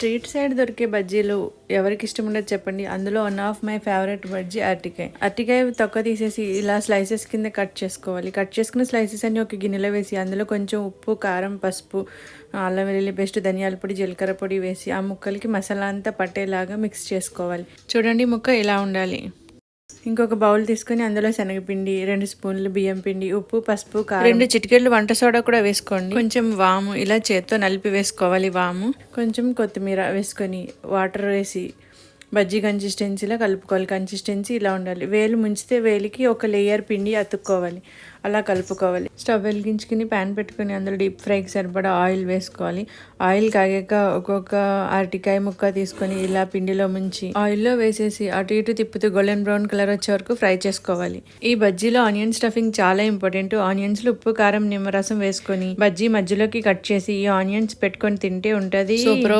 Street side దొరికే బజ్జీలు ఎవరికి ఇష్టం ఉండదు చెప్పండి. అందులో one of my favourite bajji అరటికాయ. అరటికాయ తొక్క తీసేసి ఇలా స్లైసెస్ కింద కట్ చేసుకోవాలి. కట్ చేసుకున్న స్లైసెస్ అన్ని ఒక గిన్నెలో వేసి అందులో కొంచెం ఉప్పు, కారం, పసుపు, అల్లం వెల్లుల్లి పేస్ట్, ధనియాల పొడి, జీలకర్ర పొడి వేసి ఆ ముక్కలకి మసాలా అంతా పట్టేలాగా మిక్స్ చేసుకోవాలి. చూడండి ముక్క ఇలా ఉండాలి. ఇంకొక బౌల్ తీసుకొని అందులో శనగపిండి, 2 స్పూన్లు బియ్యం పిండి, ఉప్పు, పసుపు, కారం, 2 చిటికెళ్ళు వంట సోడా కూడా వేసుకోండి. కొంచెం వాము ఇలా చేత్తో నలిపి వేసుకోవాలి. వాము కొంచెం కొత్తిమీర వేసుకొని వాటర్ వేసి బజ్జీ కన్సిస్టెన్సీలో కలుపుకోవాలి. కన్సిస్టెన్సీ ఇలా ఉండాలి. వేలు ముంచితే వేలికి ఒక లేయర్ పిండి అతుక్కోవాలి. అలా కలుపుకోవాలి. స్టవ్ వెలిగించుకుని ప్యాన్ పెట్టుకుని అందులో డీప్ ఫ్రైకి సరిపడా ఆయిల్ వేసుకోవాలి. ఆయిల్ కాగాక ఒక్కొక్క అరటికాయ ముక్క తీసుకొని ఇలా పిండిలో ముంచి ఆయిల్లో వేసేసి అటు ఇటు తిప్పుతూ గోల్డెన్ బ్రౌన్ కలర్ వచ్చే వరకు ఫ్రై చేసుకోవాలి. ఈ బజ్జీలో ఆనియన్ స్టఫింగ్ చాలా ఇంపార్టెంట్. ఆనియన్స్ లో ఉప్పు, కారం, నిమ్మరసం వేసుకొని బజ్జీ మధ్యలోకి కట్ చేసి ఈ ఆనియన్స్ పెట్టుకొని తింటే ఉంటది సూపర్.